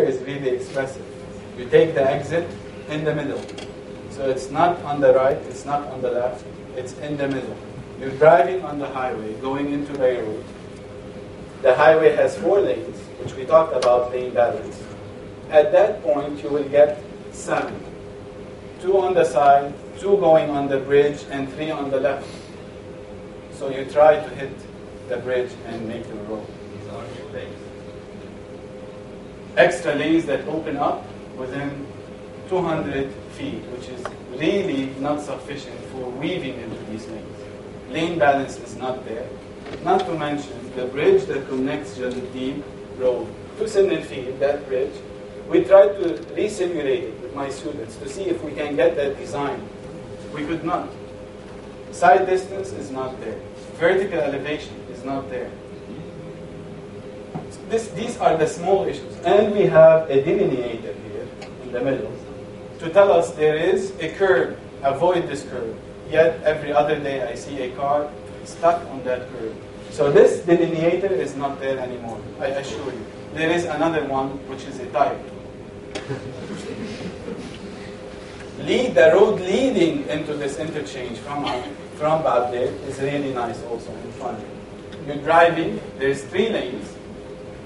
is really expressive. You take the exit in the middle. So it's not on the right, it's not on the left, it's in the middle. You're driving on the highway, going into Beirut. The highway has 4 lanes, which we talked about lane balance. At that point, you will get 7. 2 on the side, 2 going on the bridge, and 3 on the left. So you try to hit the bridge and make the road. These are new lanes. Extra lanes that open up within 200 feet, which is really not sufficient for weaving into these lanes. Lane balance is not there. Not to mention the bridge that connects Jalaluddin Road to Sinnal Field, that bridge. We tried to re-simulate it with my students to see if we can get that design. We could not. Side distance is not there. Vertical elevation is not there. So these are the small issues. And we have a delineator here in the middle to tell us there is a curve. Avoid this curve. Yet every other day I see a car stuck on that curve. So this delineator is not there anymore, I assure you. There is another one, which is a type. The road leading into this interchange from Baghdad is really nice also and fun. You're driving, there's 3 lanes.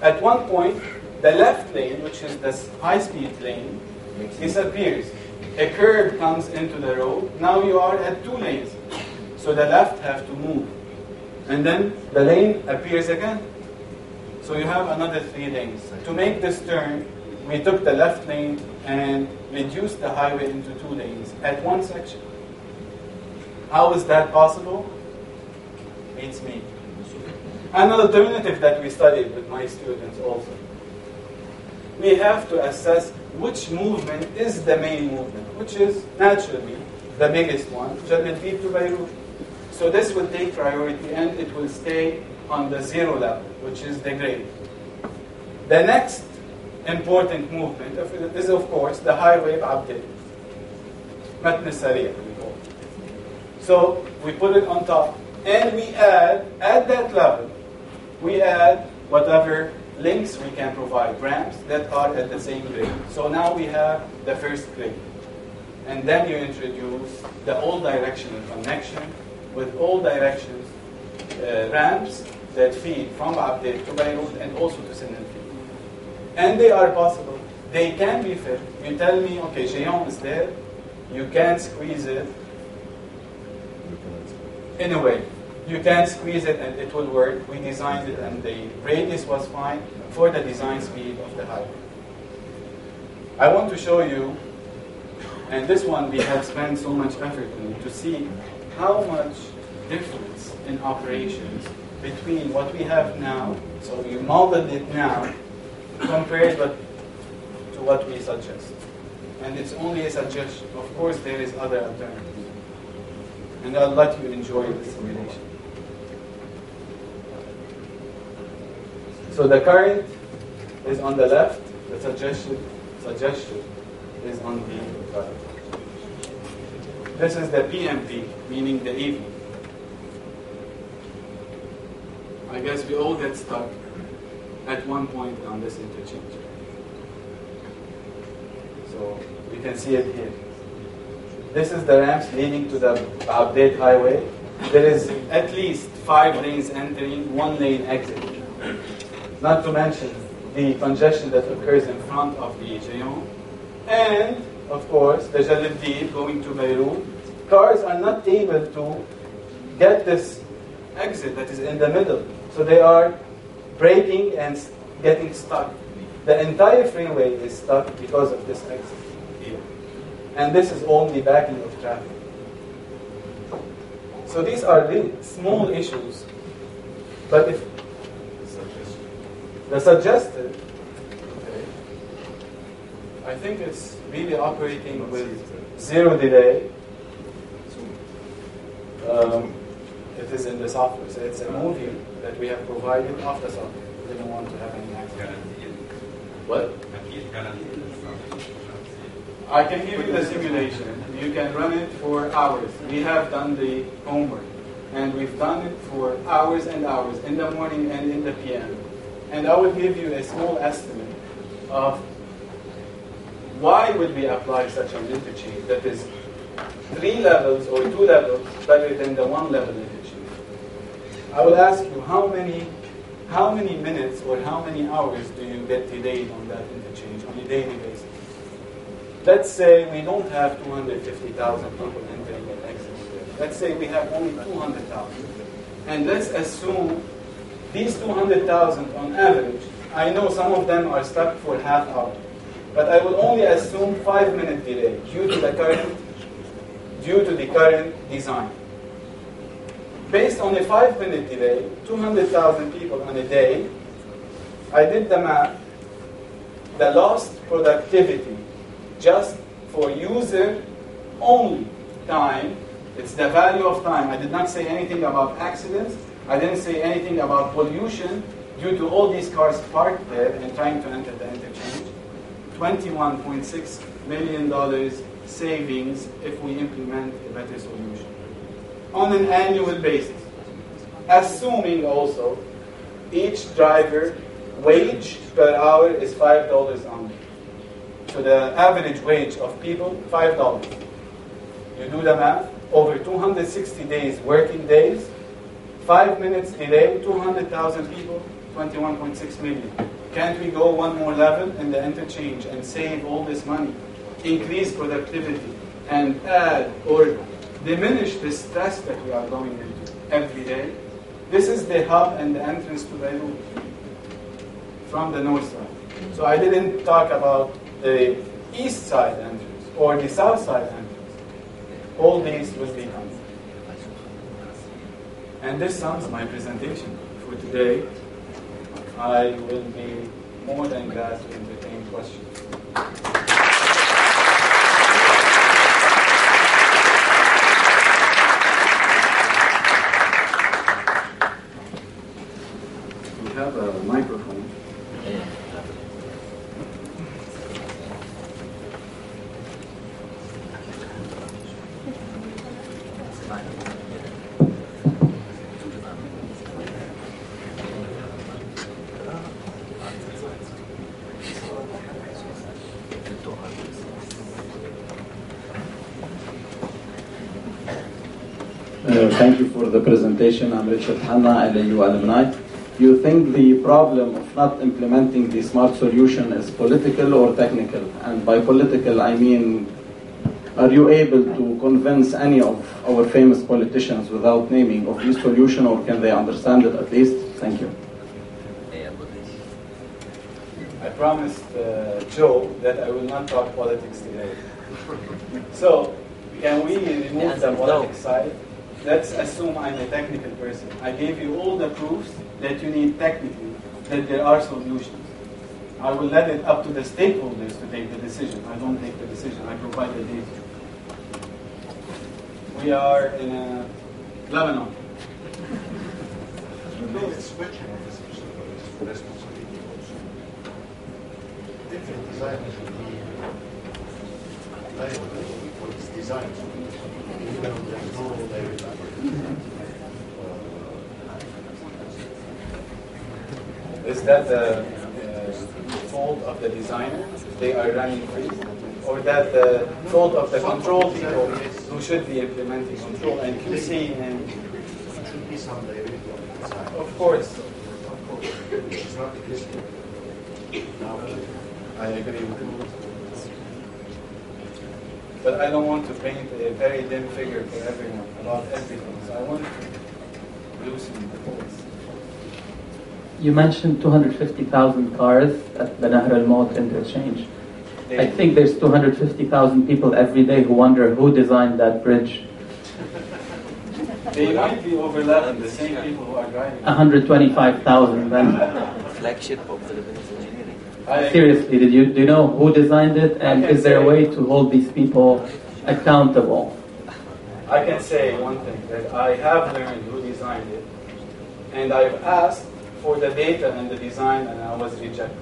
At one point, the left lane, which is the high-speed lane, disappears. A curve comes into the road. Now you are at 2 lanes. So the left have to move. And then the lane appears again. So you have another 3 lanes. To make this turn, we took the left lane and reduced the highway into 2 lanes at one section. How is that possible? Beats me. An alternative that we studied with my students also. We have to assess which movement is the main movement, which is naturally the biggest one, Jalaluddin to Beirut. So this will take priority and it will stay on the 0 level, which is the grade. The next important movement is, of course, the highway Abdel. Matn Sariya, we call it. So we put it on top. And we add, at that level, we add whatever links we can provide, ramps that are at the same grade. So now we have the first grade. And then you introduce the all directional connection with all directions ramps that feed from Abdel to Beirut and also to Sinnal Field. And they are possible. They can be fit. You tell me, okay, Cheyenne is there. You can squeeze it. In a way, you can squeeze it and it will work. We designed it and the radius was fine for the design speed of the highway. I want to show you, and this one we have spent so much effort in, to see how much difference in operations between what we have now, so we modeled it now, compared to what we suggest. And it's only a suggestion. Of course, there is other alternatives. And I'll let you enjoy the simulation. So the current is on the left, the suggestion is on the right. This is the PMP, meaning the evening. I guess we all get stuck at one point on this interchange. So you can see it here. This is the ramps leading to the Abdel highway. There is at least 5 lanes entering, 1 lane exiting. Not to mention the congestion that occurs in front of the Cheyenne. And, of course, the Jalaluddin going to Beirut. Cars are not able to get this exit that is in the middle. So they are braking and getting stuck. The entire freeway is stuck because of this exit here. And this is only backing of traffic. So these are really small issues. But if the suggested, okay, I think it's really operating with 0 delay. It is in the software. So it's a movie that we have provided off the software. We don't want to have any accident. What? I can give you the simulation. You can run it for hours. We have done the homework. And we've done it for hours and hours, in the morning and in the PM. And I will give you a small estimate of why would we apply such an interchange that is 3 levels or 2 levels better than the 1 level interchange? I will ask you, how many minutes or how many hours do you get delayed on that interchange on a daily basis? Let's say we don't have 250,000 people entering and exiting. Let's say we have only 200,000. And let's assume these 200,000 on average, I know some of them are stuck for half hour, but I will only assume 5-minute delay due to the current design. Based on a 5-minute delay, 200,000 people on a day, I did the math. The lost productivity just for user-only time, it's the value of time. I did not say anything about accidents. I didn't say anything about pollution due to all these cars parked there and trying to enter the interchange. $21.6 million savings if we implement a better solution on an annual basis. Assuming also each driver wage per hour is $5 only. So the average wage of people, $5. You do the math, over 260 days, working days, 5 minutes delay, 200,000 people, 21.6 million. Can't we go one more level in the interchange and save all this money, increase productivity, and add or diminish the stress that we are going into every day? This is the hub and the entrance to Beirut from the north side. So I didn't talk about the east side entrance or the south side entrance. All these will be done. And this sums my presentation for today. I will be more than glad to entertain questions. We have a microphone. Thank you for the presentation. I'm Richard Hanna, LAU Alumni. Do you think the problem of not implementing the smart solution is political or technical? And by political, I mean, are you able to convince any of our famous politicians without naming of this solution, or can they understand it at least? Thank you. I promised Joe that I will not talk politics today. So, can we remove the politics side? Let's assume I'm a technical person. I gave you all the proofs that you need technically, that there are solutions. I will let it up to the stakeholders to take the decision. I don't take the decision. I provide the data. We are in Lebanon. It's switching of the responsibility also. Different designers should be liable for its design. Is that the fault of the designer? They are running free? Or that the fault of the control people who should be implementing control and QC and... It should be some liability of the design. Of course. It's not existing. Now, I agree with you. But I don't want to paint a very dim figure for everyone about everything. So I want to loosen the thoughts. You mentioned 250,000 cars at the Nahr al-Maut interchange. I think there's 250,000 people every day who wonder who designed that bridge. They might be overlapping, the same people who are driving. 125,000 then. Flagship of the Lebanese engineering. Seriously, do you know who designed it, and is there a way to hold these people accountable? I can say one thing, that I have learned who designed it, and I've asked for the data and the design, and I was rejected.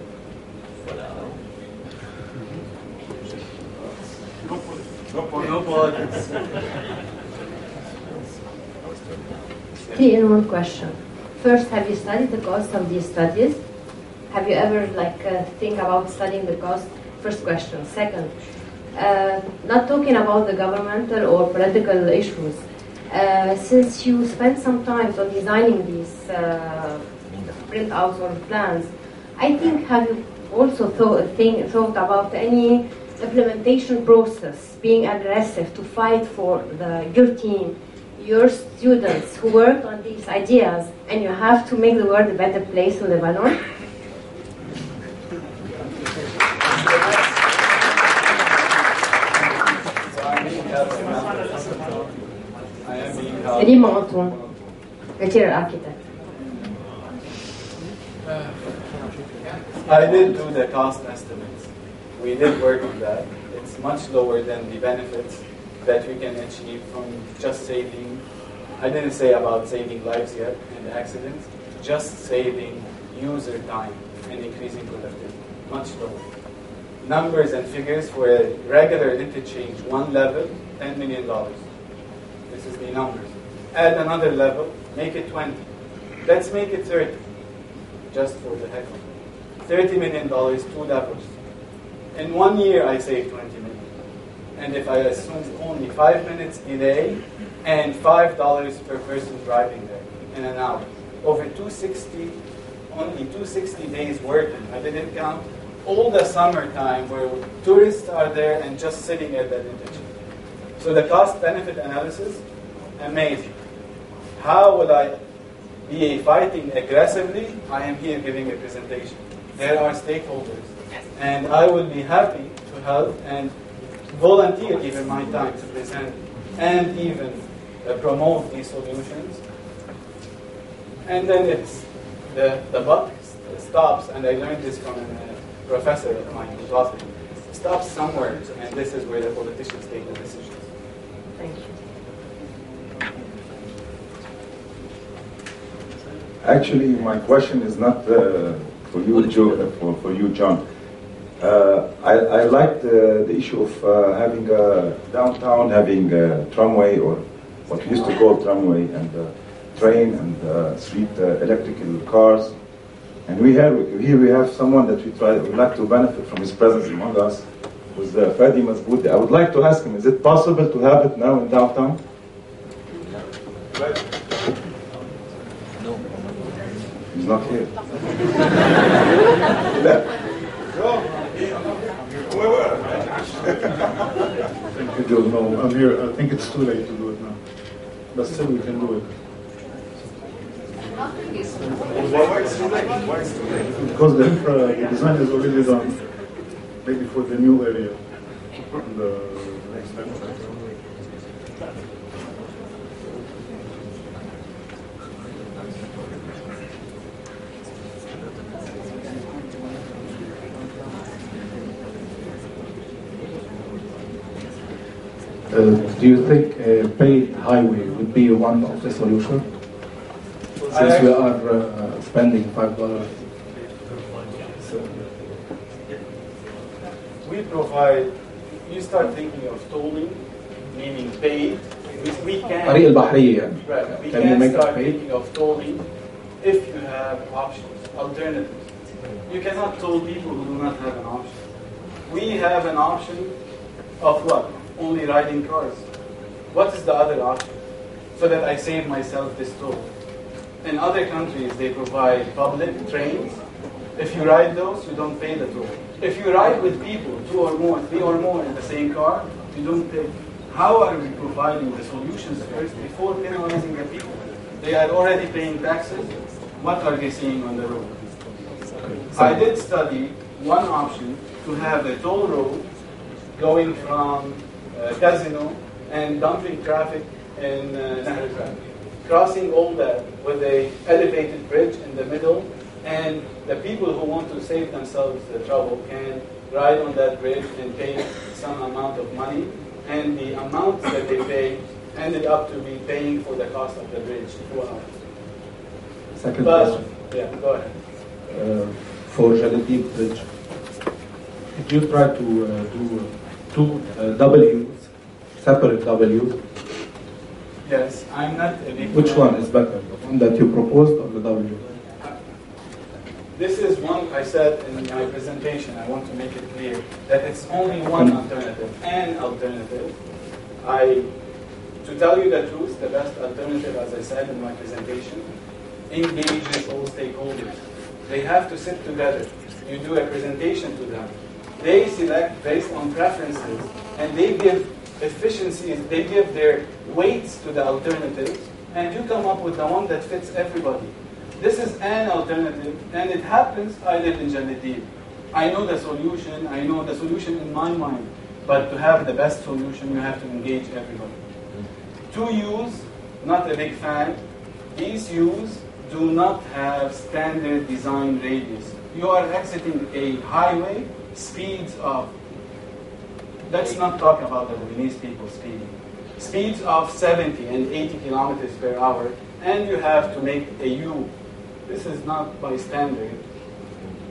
No politics. Okay, and one question. First, have you studied the cost of these studies? Have you ever think about studying the cost first question. Second, not talking about the governmental or political issues. Since you spent some time on designing these printouts or plans, I think have you also thought about any implementation process, being aggressive to fight for your team, your students who work on these ideas, and you have to make the world a better place in Lebanon? Khoury-March1, material architect. I did do the cost estimates. We did work on that. It's much lower than the benefits that we can achieve from just saving. I didn't say about saving lives yet and accidents, just saving user time and increasing productivity. Much lower. Numbers and figures for a regular interchange, one level, $10 million. This is the numbers. Add another level, make it 20. Let's make it 30, just for the heck of it. $30 million, 2 levels. In 1 year, I saved 20 million. And if I assume only 5 minutes delay and $5 per person driving there in an hour, over 260, only 260 days working. I didn't count all the summertime where tourists are there and just sitting at that interchange. So the cost-benefit analysis, amazing. How will I be fighting aggressively? I am here giving a presentation. There are stakeholders, and I will be happy to help and volunteer even my time to present and even promote these solutions. And then it's the buck stops, and I learned this from a professor of mine who taught me. Stops somewhere, and this is where the politicians take the decisions. Thank you. Actually, my question is not for you, for you, John. I liked the issue of having a downtown, having a tramway, or what we used to call tramway, and train and street electrical cars. And here we have someone that we'd like to benefit from his presence among us, who's Fadi Mazboudi. I would like to ask him, is it possible to have it now in downtown? No. He's not here. Thank you, Joe. No, I'm here. I think it's too late to do it now. But still, we can do it. Why it's too late? Why it's too late? Because the design is already done, maybe for the new area. And, next time. Do you think a paid highway would be one of the solutions? Since we are spending $5. We provide, you start thinking of tolling, meaning paid. We can, طريق البحرية يعني. right, we Can you can make it start paid? thinking of tolling if you have options, alternatives. You cannot toll people who do not have an option. We have an option of what? Only riding cars. What is the other option? So that I save myself this toll. In other countries, they provide public trains. If you ride those, you don't pay the toll. If you ride with people, 2 or more, 3 or more in the same car, you don't pay. How are we providing the solutions first before penalizing the people? They are already paying taxes. What are they seeing on the road? I did study one option to have a toll road going from Casino and dumping traffic in Nahr al, crossing all that with a elevated bridge in the middle, and the people who want to save themselves the trouble can ride on that bridge and pay some amount of money, and the amounts that they pay ended up to be paying for the cost of the bridge. Second But, question. yeah, go ahead. For Jaladi Bridge, did you try to do two W's, separate W's? Yes, I'm not a big Which fan. one is better, the one that you proposed or the W? This is one, I said in my presentation, I want to make it clear that it's only one alternative, an alternative. To tell you the truth, the best alternative, as I said in my presentation, engages all stakeholders. They have to sit together. You do a presentation to them. They select based on preferences, and they give efficiencies, they give their weights to the alternatives, and you come up with the one that fits everybody. This is an alternative, and it happens, I live in Jalidin. I know the solution in my mind, but to have the best solution, you have to engage everybody. 2Us, not a big fan. These Us do not have standard design radius. You are exiting a highway, speeds of, let's not talk about the Lebanese people speeding. Speeds of 70 and 80 kilometers per hour, and you have to make a U. This is not by standard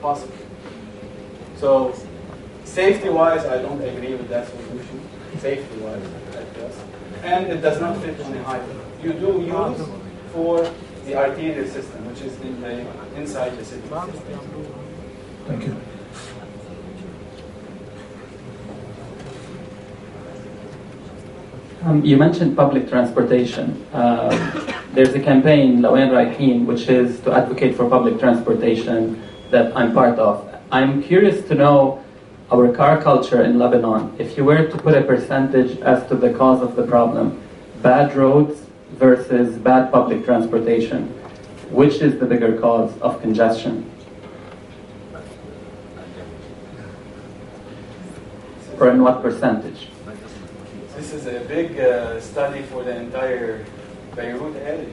possible. So, safety-wise, I don't agree with that solution. Safety-wise, at best. And it does not fit on a highway. You do use for the arterial system, which is inside the city. Thank you. You mentioned public transportation. There's a campaign, LAU Alumni, which is to advocate for public transportation that I'm part of. I'm curious to know our car culture in Lebanon. If you were to put a percentage as to the cause of the problem, bad roads versus bad public transportation, which is the bigger cause of congestion? Or in what percentage? This is a big study for the entire Beirut area.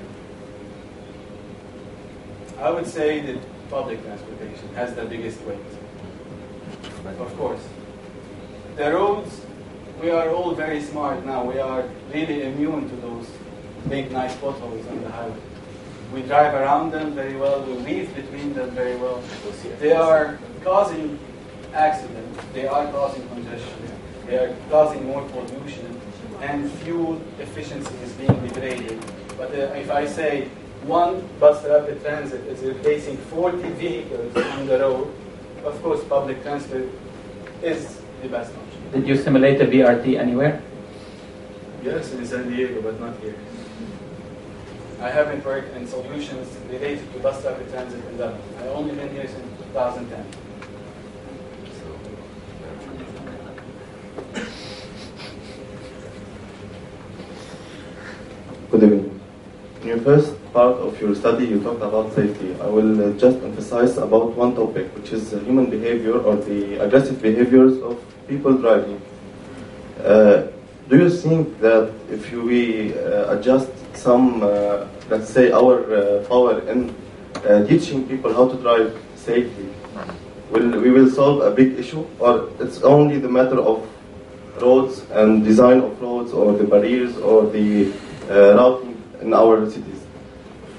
I would say that public transportation has the biggest weight. Of course. The roads, we are all very smart now. We are really immune to those big, nice potholes on the highway. We drive around them very well. We weave between them very well. They are causing accidents. They are causing congestion. They are causing more pollution, and fuel efficiency is being degraded. But if I say one bus rapid transit is replacing 40 vehicles on the road, of course public transport is the best option. Did you simulate a VRT anywhere? Yes, in San Diego, but not here. I haven't worked in solutions related to bus rapid transit in Lebanon. I've only been here since 2010. Good evening. In your first part of your study, you talked about safety. I will just emphasize about one topic, which is human behavior or the aggressive behaviors of people driving. Do you think that if we adjust some, let's say, our power in teaching people how to drive safely, we will solve a big issue, or it's only the matter of roads and design of roads or the barriers or the routing in our cities?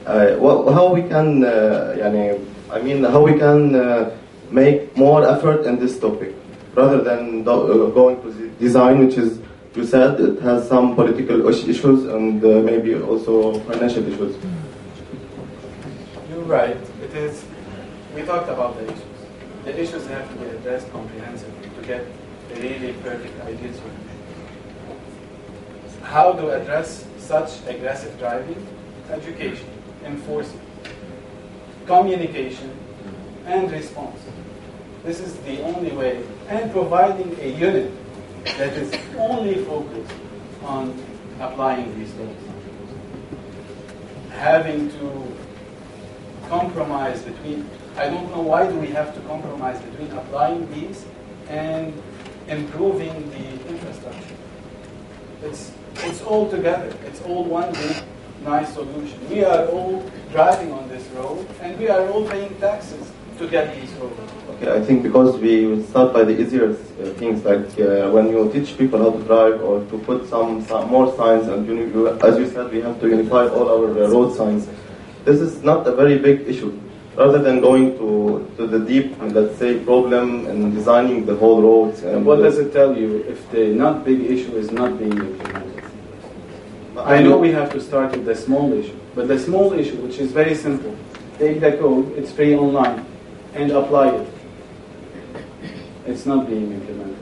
How we can, how we can make more effort in this topic rather than going to the design, which is, you said, it has some political issues and maybe also financial issues. You're right. It is. We talked about the issues. The issues have to be addressed comprehensively to get a really perfect ideal solution. How to address such aggressive driving? Education, enforcement, communication, and response. This is the only way. And providing a unit that is only focused on applying these laws. Having to compromise between, I don't know why do we have to compromise between applying these and improving the infrastructure. It's all together. It's all one big, nice solution. We are all driving on this road, and we are all paying taxes to get these roads. Okay, I think because we start by the easier things, like when you teach people how to drive or to put some more signs, and as you said, we have to unify all our road signs. This is not a very big issue. Rather than going to the deep, let's say, problem and designing the whole roads. And what does it tell you if the not big issue is not being implemented? I know we have to start with the small issue, but the small issue, which is very simple, take the code, it's free online. and apply it. It's not being implemented.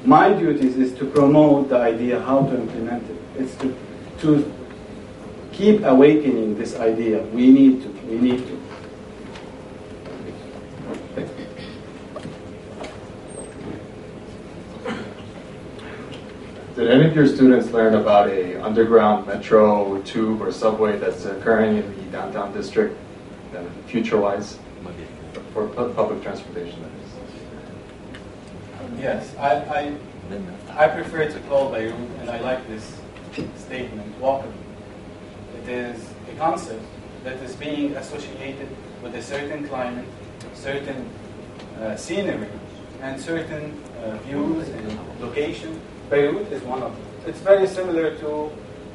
My duties is to promote the idea how to implement it. It's to keep awakening this idea. We need to. Did any of your students learn about a underground metro, tube, or subway that's occurring in the downtown district, future-wise, for public transportation? Yes, I prefer to call Beirut, and I like this statement, walkable. It is a concept that is being associated with a certain climate, certain scenery, and certain views and location. Beirut is one of them. It's very similar to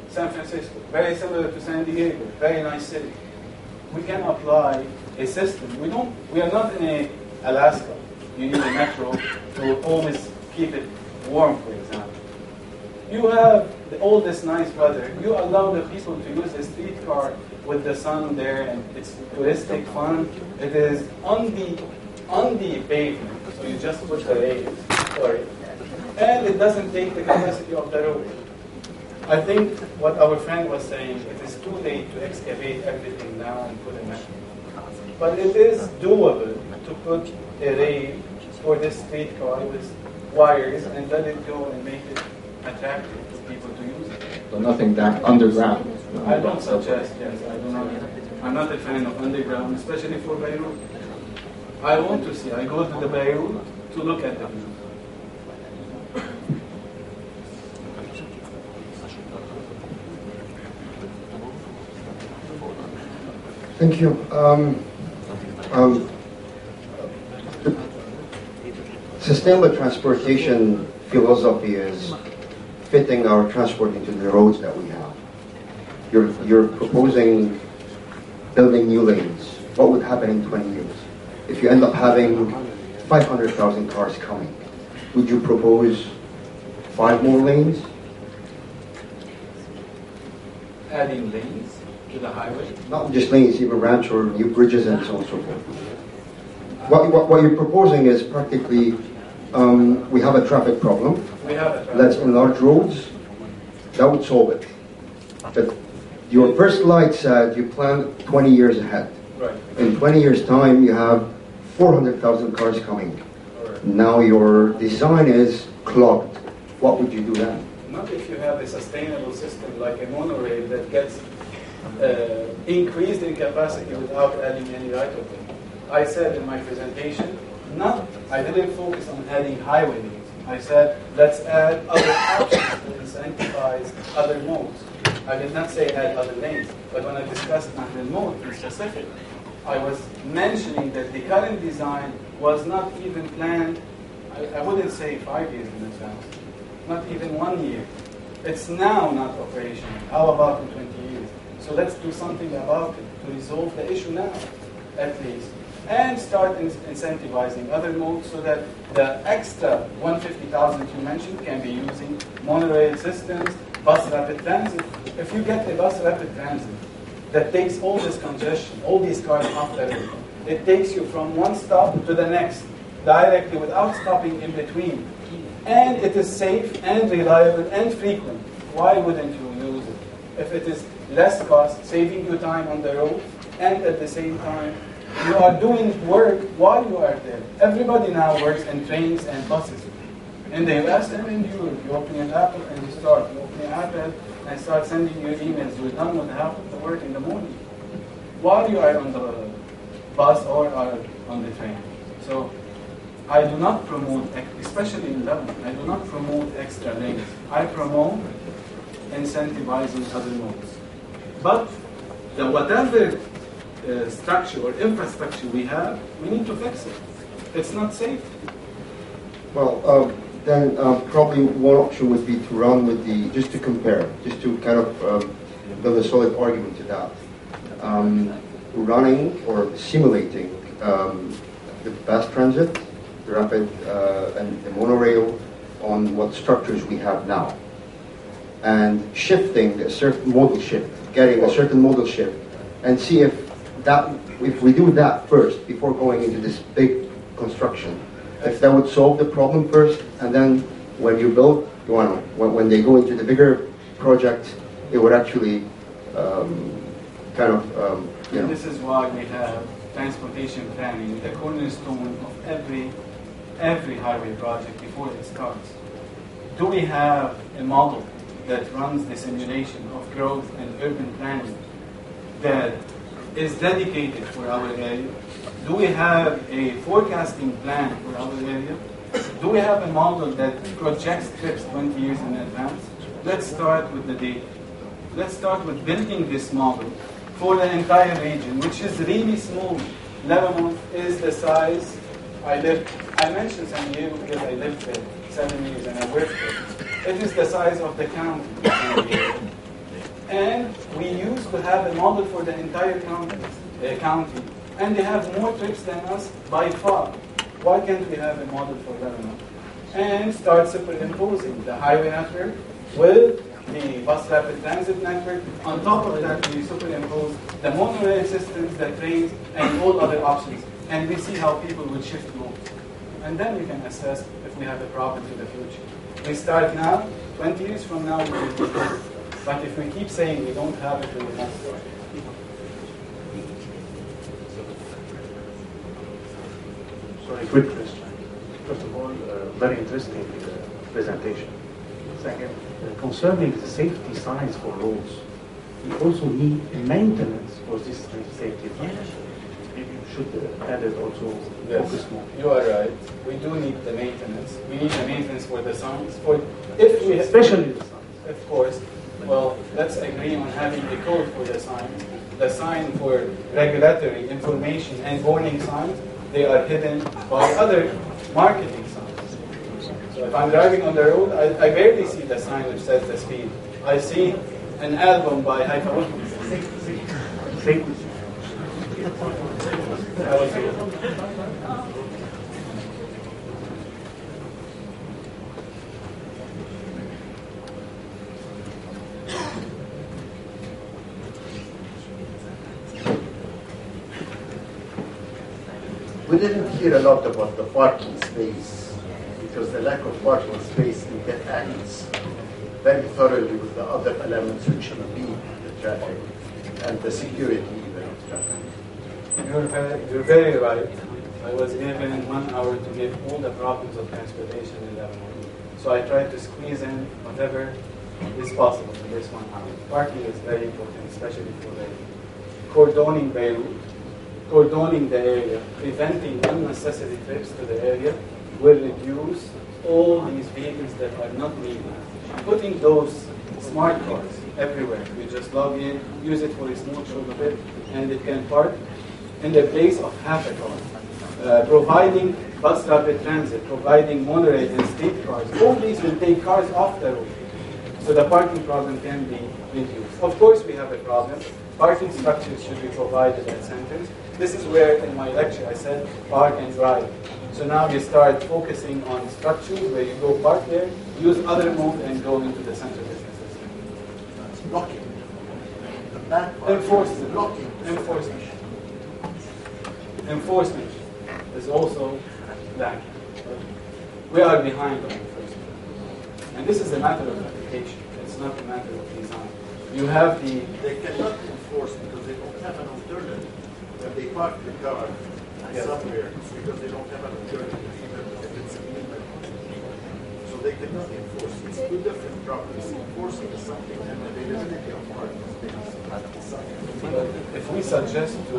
San Francisco, very similar to San Diego, very nice city. We can apply a system. We are not in Alaska. You need a metro to always keep it warm, for example. You have all this nice weather. You allow the people to use a streetcar with the sun there, and it's touristic fun. It is on the pavement, so you just put the rails. Sorry. And it doesn't take the capacity of the road. I think what our friend was saying, it is too late to excavate everything now and put a metro. But it is doable to put a rail for this streetcar with wires and let it go and make it attractive to people to use it. So nothing that underground? I don't suggest, yes. I'm not a fan of underground, especially for Beirut. I want to see, I go to the Beirut to look at the view. Thank you. Sustainable transportation philosophy is fitting our transport into the roads that we have. You're proposing building new lanes. What would happen in 20 years? If you end up having 500,000 cars coming, would you propose 5 more lanes? Adding lanes to the highway? Not just lanes, even ramps or new bridges and so on and so forth. What you're proposing is practically, we have a traffic problem. Let's enlarge roads. That would solve it. But your first slide said you plan 20 years ahead. Right. In 20 years' time, you have 400,000 cars coming. Right. Now your design is clogged. What would you do then? Not if you have a sustainable system like a monorail that gets increased in capacity without adding any right of way. I said in my presentation, I didn't focus on adding highway lanes. I said, let's add other options to incentivize other modes. I did not say add other lanes, but when I discussed the mode in specific, I was mentioning that the current design was not even planned, I wouldn't say 5 years in advance, not even 1 year. It's now not operational. How about in 20 years? So let's do something about it to resolve the issue now, at least. And start incentivizing other modes so that the extra 150,000 you mentioned can be using monorail systems, bus rapid transit. If you get a bus rapid transit that takes all this congestion, all these cars off the road, it takes you from one stop to the next directly without stopping in between. And it is safe and reliable and frequent. Why wouldn't you use it? If it is less cost, saving you time on the road, and at the same time, you are doing work while you are there. Everybody now works in trains and buses. In the US and in Europe, you open an app and you start. You open an app and start sending your emails. You're done with half of the work in the morning while you are on the bus or are on the train. So I do not promote, especially in Lebanon, I do not promote extra lanes. I promote incentivizing other modes. But whatever structure or infrastructure we have, we need to fix it. It's not safe. Well, then probably one option would be to run with just to compare, just to kind of build a solid argument to that. Running or simulating the bus transit, the rapid and the monorail on what structures we have now. And shifting a certain modal shift, getting a certain modal shift, and see if that if we do that first before going into this big construction, if that would solve the problem first, and then when you build, when they go into the bigger project, it would actually And this is why we have transportation planning, the cornerstone of every highway project before it starts. Do we have a model that runs the simulation of growth and urban planning that is dedicated for our area? Do we have a forecasting plan for our area? Do we have a model that projects trips 20 years in advance? Let's start with the data. Let's start with building this model for the entire region, which is really small. Lebanon is the size. I mentioned San Diego because I lived there 7 years and I worked there. It is the size of the county. And we used to have a model for the entire county. And they have more trips than us by far. Why can't we have a model for Lebanon? And start superimposing the highway network with the bus rapid transit network. On top of that, we superimpose the monorail systems, the trains, and all other options. And we see how people will shift more. And then we can assess if we have a problem in the future. We start now, 20 years from now, we will be good. But if we keep saying we don't have it, we will not start. Sorry, quick question. First of all, very interesting presentation. Second, concerning the safety signs for roads, we also need maintenance for this safety signs. Maybe you should add it also. Focus more. You are right. We do need the maintenance. We need the maintenance for the signs. Especially the signs. Of course. Well, let's agree on having a code for the signs. The sign for regulatory information and warning signs, they are hidden by other marketing signs. So if I'm driving on the road, I barely see the sign which says the speed. I see an album by Haifa. We didn't hear a lot about the parking space, because the lack of parking space interacts very thoroughly with the other elements which impede the traffic and the security even of traffic. You're very right. I was given 1 hour to give all the problems of transportation in Lebanon. So I tried to squeeze in whatever is possible in this 1 hour. Parking is very important, especially for the cordoning Beirut. Cordoning the area, preventing unnecessary trips to the area will reduce all these vehicles that are not needed. Putting those smart cars everywhere. You just log in, use it for a small short of it, and it can park in the place of half a car. Providing bus rapid transit, providing monorail and street cars. All these will take cars off the road. So the parking problem can be reduced. Of course we have a problem. Parking structures should be provided at centers. This is where in my lecture I said park and drive. So now you start focusing on structures where you go park there, use other mode and go into the center businesses. That's blocking. Enforcement. Blocking. Enforcement. Enforcement is also lacking. We are behind on enforcement. And this is a matter of application. It's not a matter of design. You have the... They cannot enforce because they don't have an alternative. When they park the car somewhere, it's because they don't have an alternative, even if it's illegal. So they cannot enforce. It's two different problems. Enforcing is something and availability of parking space is something. If we suggest to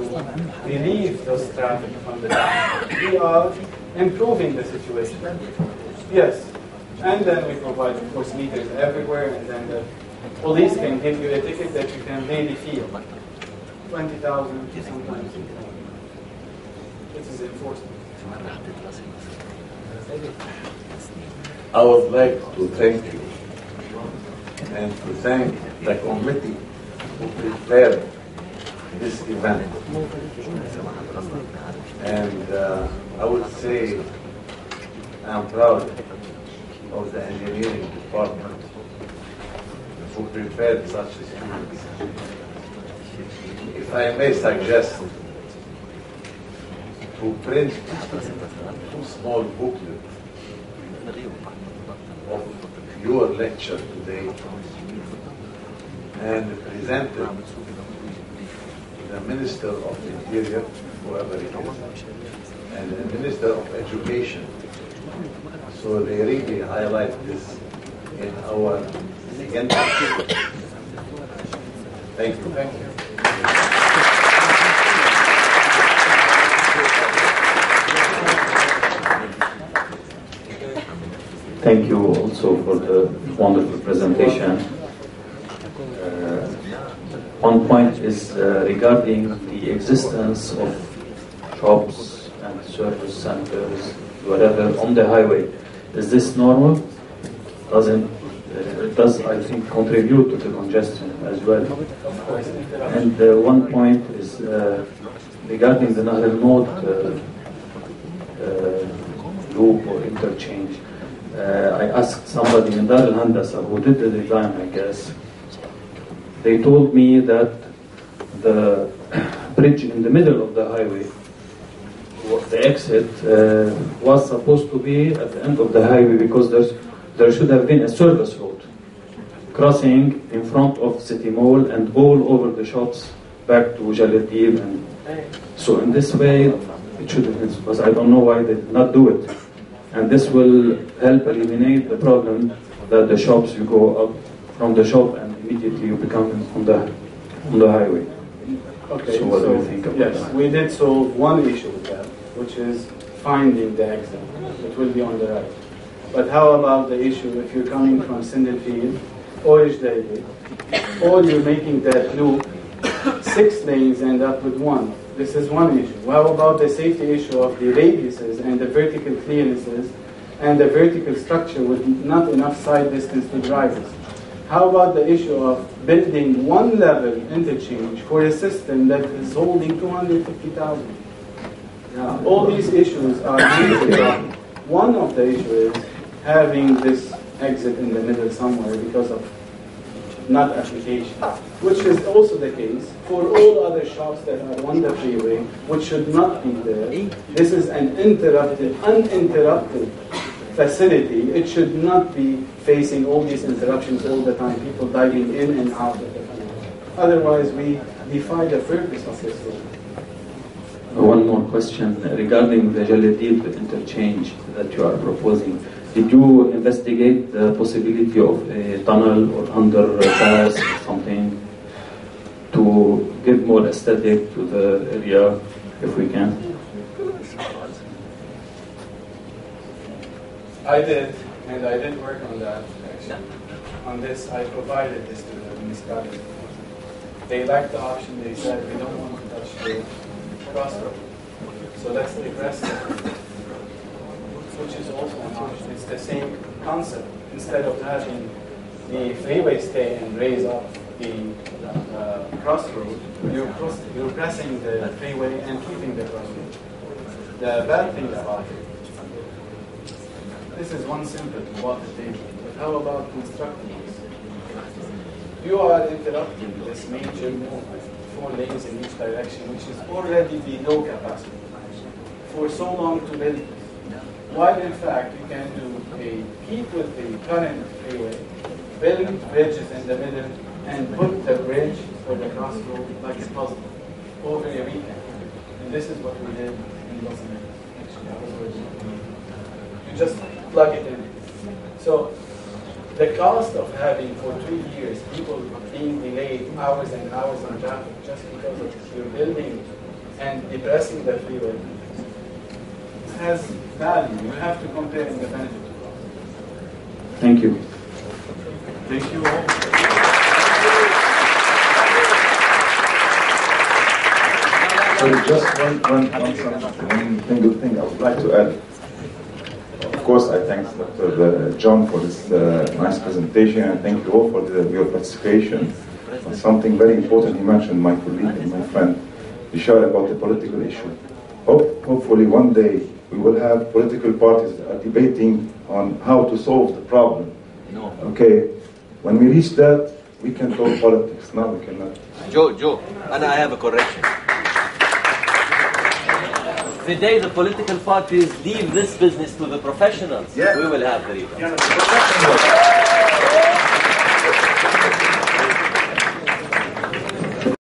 relieve those traffic from the town, we are improving the situation. Yes. And then we provide, of course, meters everywhere, and then the police can give you a ticket that you can really feel. 20,000 sometimes. This is enforcement. I would like to thank you and to thank the committee who prepared this event. And I would say I'm proud of the engineering department who prepared such students. If I may suggest, to print two small booklets of your lecture today and present it to the Minister of Interior, whoever it is, and the Minister of Education. So they really highlight this in our agenda. Thank you. Thank you. Thank you also for the wonderful presentation. One point is regarding the existence of shops and service centers, whatever, on the highway. Is this normal? Does I think contribute to the congestion as well? And one point is regarding the Nahr al-Maut loop or interchange. I asked somebody in Dar al-Handasa who did the design, I guess. They told me that the bridge in the middle of the highway, the exit, was supposed to be at the end of the highway because there should have been a service road crossing in front of City Mall and all over the shops back to Jaladeeb. And so in this way, it should have been, because I don't know why they did not do it. And this will help eliminate the problem that the shops, you go up from the shop and immediately you become on the highway. Okay, so what do you think about yes, that? we did solve one issue with that, which is finding the exit. It will be on the right. But how about the issue if you're coming from Sindelfield or Ijdaidi, or you're making that loop, 6 lanes end up with 1. This is one issue. How about the safety issue of the radiuses and the vertical clearances and the vertical structure with not enough side distance to drivers? How about the issue of building one level interchange for a system that is holding 250,000? All these issues are major. One of the issues is having this exit in the middle somewhere because of not application, which is also the case for all other shops that are on the freeway, which should not be there. This is an uninterrupted facility. It should not be facing all these interruptions all the time, people diving in and out of the freeway. Otherwise, we defy the purpose of this thing. One more question regarding the Jaladeeb interchange that you are proposing. Did you investigate the possibility of a tunnel or underpass or something to give more aesthetic to the area, if we can? I did, and I did work on that, actually. On this, I provided this to the municipality. They liked the option. They said, we don't want to touch the crossroad. So let's regress it, which is also an option. It's the same concept. Instead of having the freeway stay and raise up the crossroad, you're pressing the freeway and keeping the crossroad. The bad thing about it, this is one simple water table, but how about constructing this? You are interrupting this major movement, 4 lanes in each direction, which is already below capacity, for so long to build. While in fact you can keep with the current freeway, build bridges in the middle, and put the bridge or the crossroad like a puzzle over a weekend. And this is what we did in Los Angeles. Actually, I was working. You just plug it in. So the cost of having for 2 years people being delayed hours and hours on traffic just because of your building and depressing the freeway has value. You have to compare in the benefit. Thank you. Thank you all. So just one single thing I would like to add. Of course, I thank Dr. John for this nice presentation, and thank you all for your participation. And something very important he mentioned, my colleague and my friend, Bishar, about the political issue. Hopefully one day we will have political parties debating on how to solve the problem. No. Okay, when we reach that, we can talk politics. Now we cannot. Joe, and I have a correction. the day the political parties leave this business to the professionals, we will have the rebound.